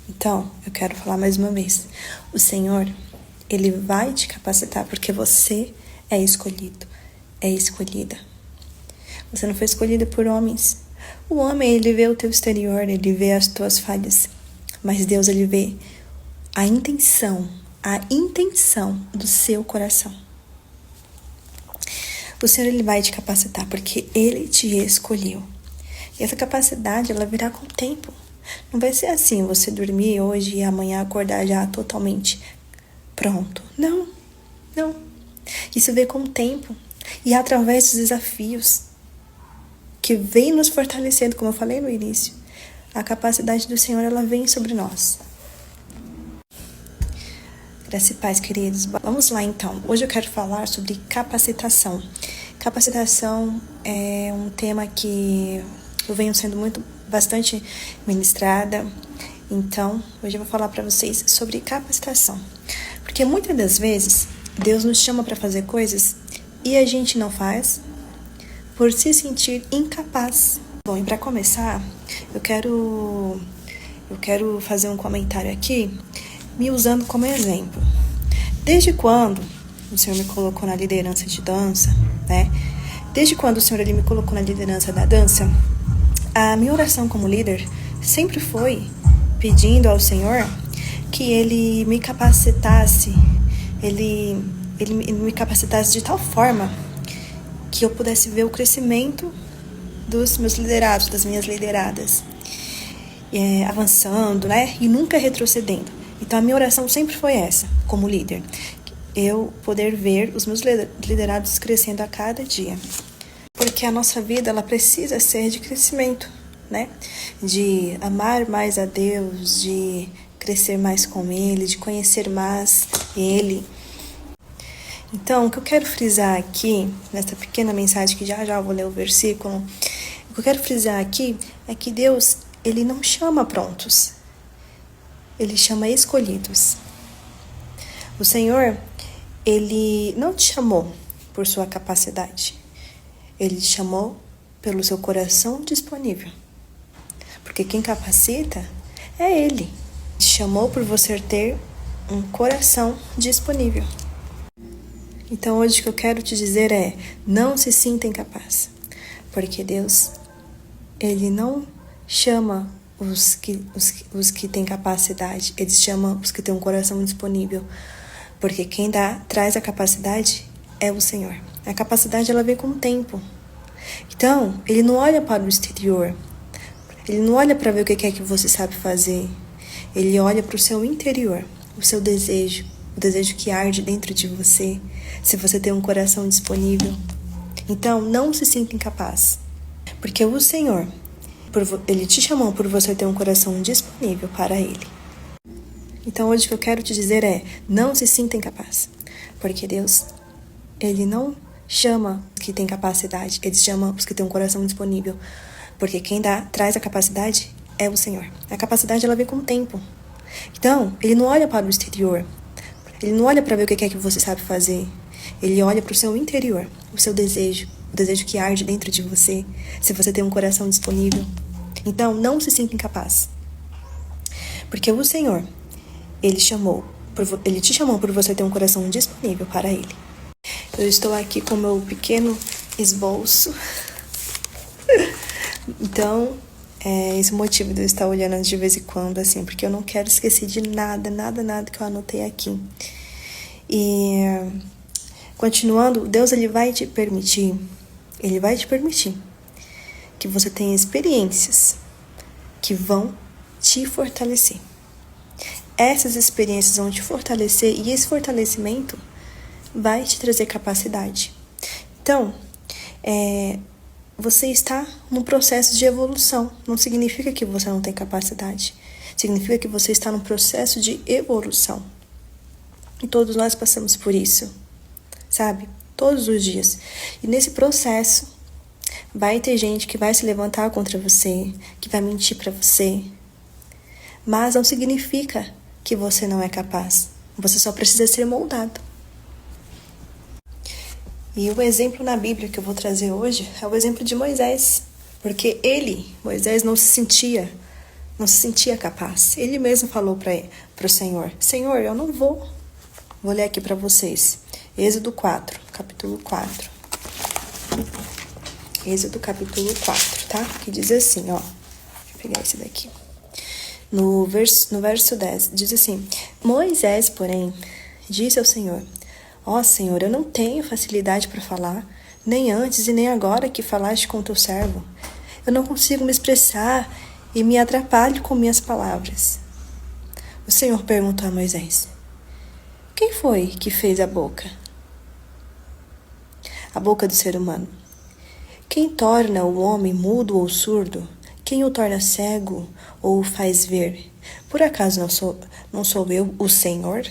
Então, eu quero falar mais uma vez. O Senhor, Ele vai te capacitar porque você é escolhido, é escolhida. Você não foi escolhido por homens. O homem, ele vê o teu exterior, ele vê as tuas falhas. Mas Deus, ele vê a intenção do seu coração. O Senhor, ele vai te capacitar porque Ele te escolheu. E essa capacidade, ela virá com o tempo. Não vai ser assim, você dormir hoje e amanhã acordar já totalmente pronto. Não. Isso vem com o tempo. E através dos desafios que vem nos fortalecendo, como eu falei no início. A capacidade do Senhor, ela vem sobre nós. Graça e paz, queridos. Vamos lá, então. Hoje eu quero falar sobre capacitação. Capacitação é um tema que eu venho sendo bastante ministrada. Então, hoje eu vou falar para vocês sobre capacitação. Porque muitas das vezes, Deus nos chama para fazer coisas e a gente não faz por se sentir incapaz. Bom, e para começar, eu quero fazer um comentário aqui, me usando como exemplo. Desde quando o Senhor me colocou na liderança de dança, né? Desde quando o Senhor ele me colocou na liderança da dança, a minha oração como líder sempre foi pedindo ao Senhor que Ele me capacitasse, Ele me capacitasse de tal forma que eu pudesse ver o crescimento dos meus liderados, das minhas lideradas, avançando, né? E nunca retrocedendo. Então a minha oração sempre foi essa, como líder. Eu poder ver os meus liderados crescendo a cada dia. Porque a nossa vida, ela precisa ser de crescimento, né? De amar mais a Deus, de crescer mais com Ele, de conhecer mais Ele. Então, o que eu quero frisar aqui, nessa pequena mensagem, que já eu vou ler o versículo, o que eu quero frisar aqui é que Deus, Ele não chama prontos, Ele chama escolhidos. O Senhor, Ele não te chamou por sua capacidade, Ele te chamou pelo seu coração disponível. Porque quem capacita é Ele. Te chamou por você ter um coração disponível. Então hoje o que eu quero te dizer é, não se sinta incapaz, porque Deus, Ele não chama os que têm capacidade, Ele chama os que têm um coração disponível, porque quem traz a capacidade é o Senhor. A capacidade, ela vem com o tempo. Então, Ele não olha para o exterior, Ele não olha para ver o que é que você sabe fazer, Ele olha para o seu interior, o seu desejo, o desejo que arde dentro de você, se você tem um coração disponível. Então, não se sinta incapaz. Porque o Senhor, Ele te chamou por você ter um coração disponível para Ele. Então, hoje o que eu quero te dizer é, não se sinta incapaz. Porque Deus, Ele não chama os que têm capacidade, Ele chama os que têm um coração disponível. Porque quem traz a capacidade é o Senhor. A capacidade, ela vem com o tempo. Então, Ele não olha para o exterior, Ele não olha para ver o que é que você sabe fazer. Ele olha para o seu interior, o seu desejo, o desejo que arde dentro de você, se você tem um coração disponível. Então, não se sinta incapaz. Porque o Senhor, Ele te chamou por você ter um coração disponível para Ele. Eu estou aqui com o meu pequeno esboço. Então, esse é o motivo de eu estar olhando de vez em quando, assim, porque eu não quero esquecer de nada que eu anotei aqui. E, continuando, Deus, Ele vai te permitir que você tenha experiências que vão te fortalecer. Essas experiências vão te fortalecer e esse fortalecimento vai te trazer capacidade. Então, você está num processo de evolução. Não significa que você não tem capacidade. Significa que você está num processo de evolução. E todos nós passamos por isso, sabe? Todos os dias. E nesse processo, vai ter gente que vai se levantar contra você, que vai mentir para você. Mas não significa que você não é capaz. Você só precisa ser moldado. E o exemplo na Bíblia que eu vou trazer hoje é o exemplo de Moisés. Porque Moisés, não se sentia não se sentia capaz. Ele mesmo falou para o Senhor: Senhor, eu não vou. Vou ler aqui para vocês. Êxodo 4, capítulo 4. Êxodo capítulo 4, tá? Que diz assim, ó. Deixa eu pegar esse daqui. No verso 10, diz assim: Moisés, porém, disse ao Senhor: Ó Senhor, eu não tenho facilidade para falar, nem antes e nem agora que falaste com teu servo. Eu não consigo me expressar e me atrapalho com minhas palavras. O Senhor perguntou a Moisés: Quem foi que fez a boca? A boca do ser humano. Quem torna o homem mudo ou surdo? Quem o torna cego ou o faz ver? Por acaso não sou eu o Senhor?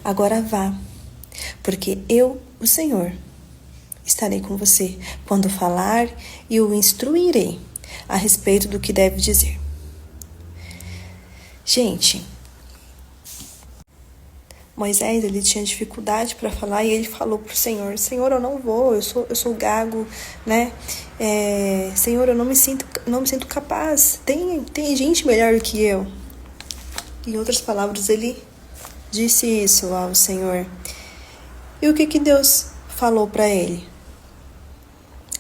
Agora vá, porque eu, o Senhor, estarei com você quando falar e o instruirei a respeito do que deve dizer. Gente, Moisés, ele tinha dificuldade para falar e ele falou para o Senhor: Senhor, eu não vou, eu sou gago, né? Senhor, eu não me sinto capaz. Tem gente melhor do que eu. Em outras palavras, ele disse isso ao Senhor. E o que Deus falou para ele?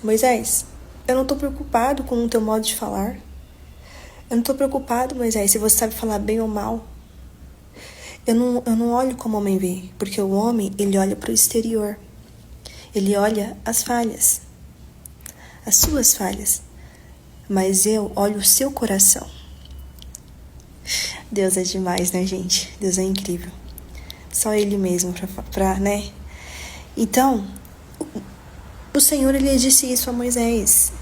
Moisés, eu não estou preocupado com o teu modo de falar. Eu não estou preocupado, Moisés, se você sabe falar bem ou mal. Eu não olho como o homem vê, porque o homem, ele olha para o exterior. Ele olha as falhas, as suas falhas. Mas eu olho o seu coração. Deus é demais, né, gente? Deus é incrível. Só Ele mesmo né? Então, o Senhor, Ele disse isso a Moisés: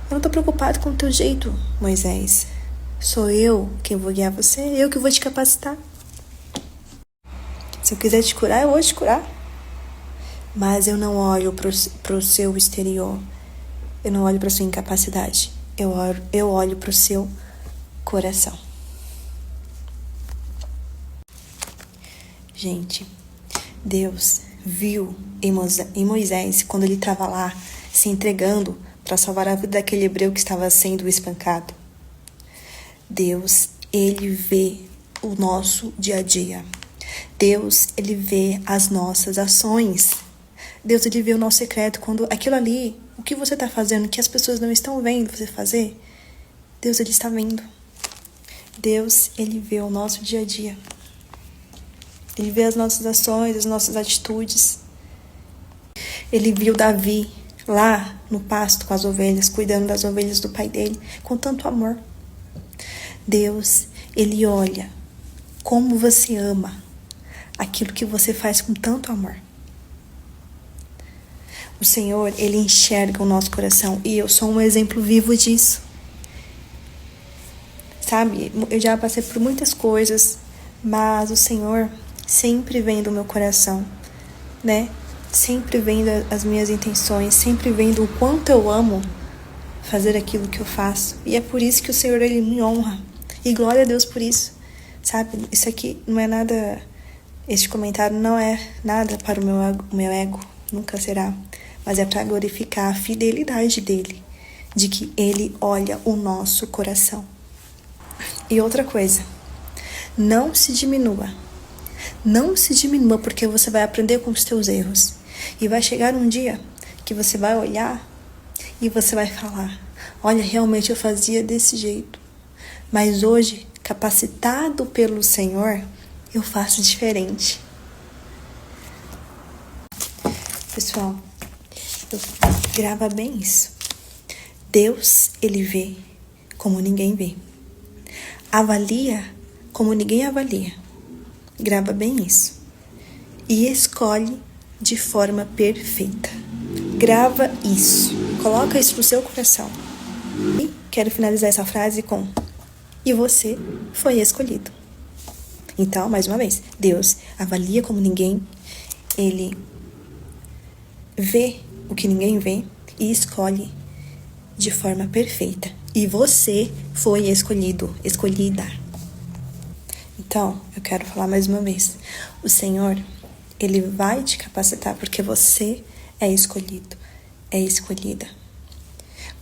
Eu não estou preocupado com o teu jeito, Moisés. Sou eu quem vou guiar você, eu que vou te capacitar. Se eu quiser te curar, eu vou te curar. Mas eu não olho para o seu exterior. Eu não olho para a sua incapacidade. Eu olho para o seu coração. Gente, Deus viu em Moisés, quando ele estava lá se entregando para salvar a vida daquele hebreu que estava sendo espancado. Deus, ele vê o nosso dia a dia. Deus, ele vê as nossas ações. Deus, ele vê o nosso secreto. Quando aquilo ali, o que você está fazendo, que as pessoas não estão vendo você fazer, Deus, ele está vendo. Deus, ele vê o nosso dia a dia. Ele vê as nossas ações, as nossas atitudes. Ele viu Davi lá no pasto com as ovelhas, cuidando das ovelhas do pai dele, com tanto amor. Deus, ele olha como você ama aquilo que você faz com tanto amor. O Senhor, ele enxerga o nosso coração e eu sou um exemplo vivo disso. Sabe, eu já passei por muitas coisas, mas o Senhor sempre vendo o meu coração, né? Sempre vendo as minhas intenções, sempre vendo o quanto eu amo fazer aquilo que eu faço. E é por isso que o Senhor, ele me honra. E glória a Deus por isso. Sabe, isso aqui não é nada, este comentário não é nada para o meu ego, nunca será. Mas é para glorificar a fidelidade dele, de que ele olha o nosso coração. E outra coisa, não se diminua. Não se diminua, porque você vai aprender com os teus erros. E vai chegar um dia que você vai olhar e você vai falar: olha, realmente eu fazia desse jeito. Mas hoje, capacitado pelo Senhor, eu faço diferente. Pessoal, grava bem isso. Deus, ele vê como ninguém vê. Avalia como ninguém avalia. Grava bem isso. E escolhe de forma perfeita. Grava isso. Coloca isso no seu coração. E quero finalizar essa frase com: e você foi escolhido. Então, mais uma vez, Deus avalia como ninguém. Ele vê o que ninguém vê e escolhe de forma perfeita. E você foi escolhido, escolhida. Então, eu quero falar mais uma vez. O Senhor, ele vai te capacitar porque você é escolhido, é escolhida.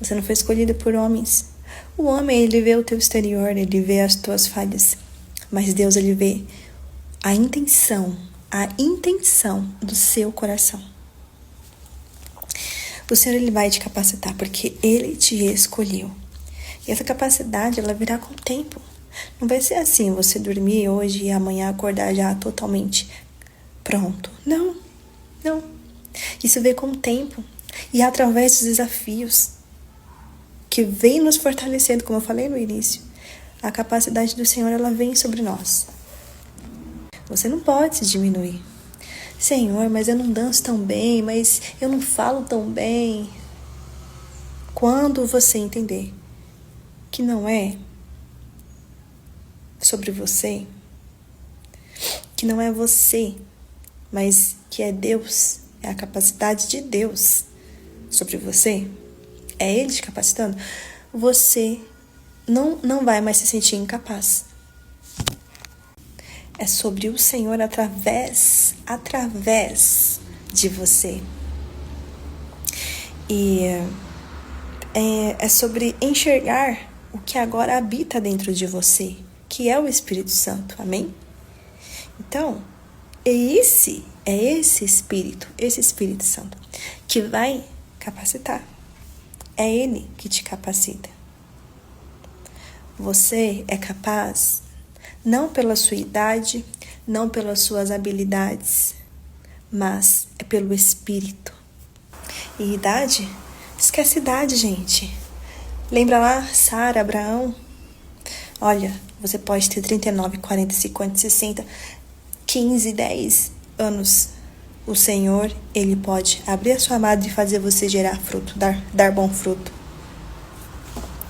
Você não foi escolhida por homens. O homem, ele vê o teu exterior, ele vê as tuas falhas. Mas Deus, ele vê a intenção do seu coração. O Senhor, ele vai te capacitar porque ele te escolheu. E essa capacidade, ela virá com o tempo. Não vai ser assim, você dormir hoje e amanhã acordar já totalmente pronto. Não. Isso vem com o tempo. E através dos desafios que vem nos fortalecendo, como eu falei no início. A capacidade do Senhor, ela vem sobre nós. Você não pode se diminuir. Senhor, mas eu não danço tão bem, mas eu não falo tão bem. Quando você entender que não é sobre você, que não é você, mas que é Deus, é a capacidade de Deus sobre você, é Ele te capacitando, você não vai mais se sentir incapaz. É sobre o Senhor através de você. E é sobre enxergar o que agora habita dentro de você, que é o Espírito Santo, amém? Então, é esse Espírito Santo, que vai capacitar. É Ele que te capacita. Você é capaz, não pela sua idade, não pelas suas habilidades, mas é pelo Espírito. E idade? Esquece idade, gente. Lembra lá, Sara, Abraão? Olha, você pode ter 39, 40, 50, 60, 15, 10 anos. O Senhor, Ele pode abrir a sua madre e fazer você gerar fruto, dar bom fruto.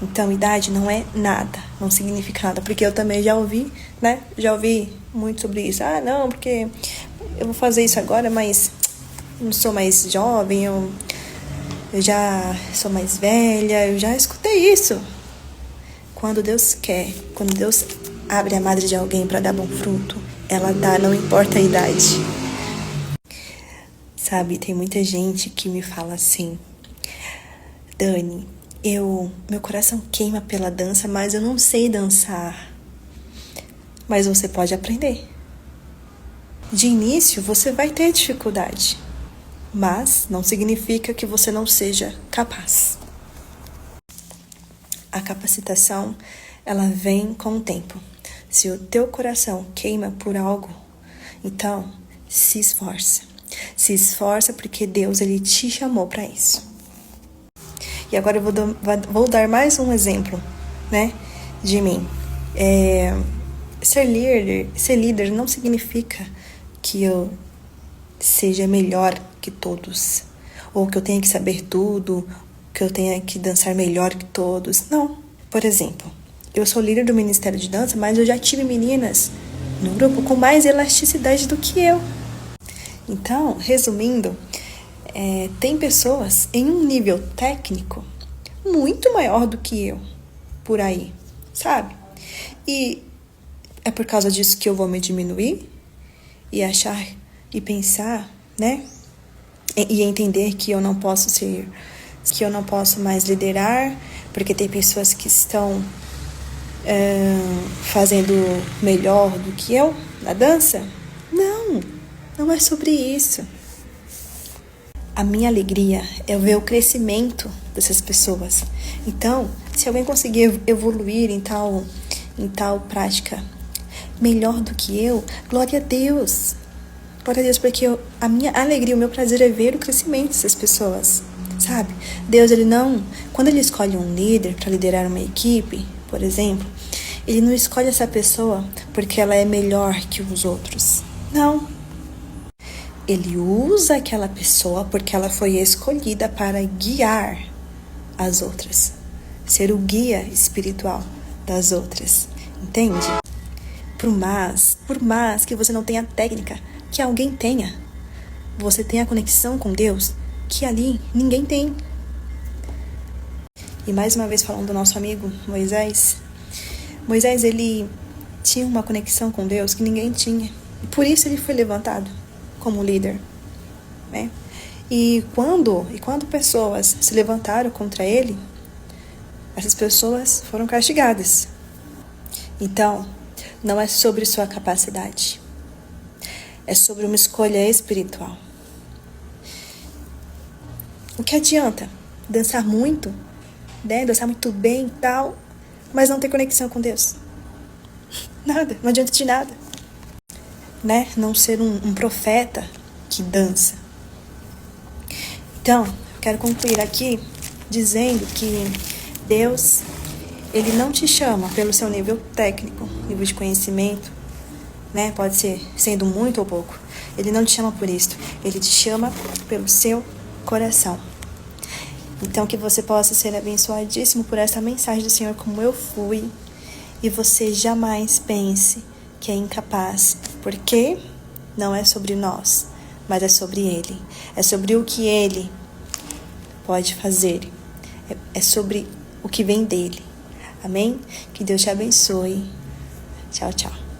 Então, idade não é nada, não significa nada. Porque eu também já ouvi, né? Já ouvi muito sobre isso. Ah, não, porque eu vou fazer isso agora, mas não sou mais jovem, eu já sou mais velha, eu já escutei isso. Quando Deus quer, quando Deus abre a madre de alguém para dar bom fruto, ela dá, não importa a idade. Sabe, tem muita gente que me fala assim: Dani, meu coração queima pela dança, mas eu não sei dançar. Mas você pode aprender. De início, você vai ter dificuldade, mas não significa que você não seja capaz. A capacitação, ela vem com o tempo. Se o teu coração queima por algo, então se esforça. Se esforça porque Deus, Ele te chamou para isso. E agora eu vou dar mais um exemplo, né, de mim. Ser líder não significa que eu seja melhor que todos, ou que eu tenha que saber tudo, que eu tenha que dançar melhor que todos. Não. Por exemplo, eu sou líder do Ministério de Dança, mas eu já tive meninas no grupo com mais elasticidade do que eu. Então, resumindo, tem pessoas em um nível técnico muito maior do que eu, por aí, sabe? E é por causa disso que eu vou me diminuir e achar e pensar, né? E entender que eu não posso mais liderar, porque tem pessoas que estão fazendo melhor do que eu na dança. Não é sobre isso. A minha alegria é ver o crescimento dessas pessoas. Então, se alguém conseguir evoluir em tal prática melhor do que eu, glória a Deus. Glória a Deus, porque a minha alegria, o meu prazer é ver o crescimento dessas pessoas, sabe? Deus, quando Ele escolhe um líder para liderar uma equipe, por exemplo, Ele não escolhe essa pessoa porque ela é melhor que os outros. Não. Ele usa aquela pessoa porque ela foi escolhida para guiar as outras. Ser o guia espiritual das outras. Entende? Por mais que você não tenha técnica, que alguém tenha. Você tem a conexão com Deus que ali ninguém tem. E mais uma vez falando do nosso amigo Moisés. Moisés, ele tinha uma conexão com Deus que ninguém tinha. E por isso ele foi levantado como líder, né? E quando pessoas se levantaram contra ele, essas pessoas foram castigadas. Então, não é sobre sua capacidade. É sobre uma escolha espiritual. O que adianta dançar muito, né? Dançar muito bem e tal, mas não ter conexão com Deus? Nada, não adianta de nada. Né? Não ser um profeta que dança. Então, eu quero concluir aqui dizendo que Deus, Ele não te chama pelo seu nível técnico, nível de conhecimento, né? Pode ser sendo muito ou pouco. Ele não te chama por isso. Ele te chama pelo seu coração. Então, que você possa ser abençoadíssimo por essa mensagem do Senhor, como eu fui. E você jamais pense que é incapaz. Porque não é sobre nós, mas é sobre Ele. É sobre o que Ele pode fazer. É sobre o que vem dele. Amém? Que Deus te abençoe. Tchau, tchau.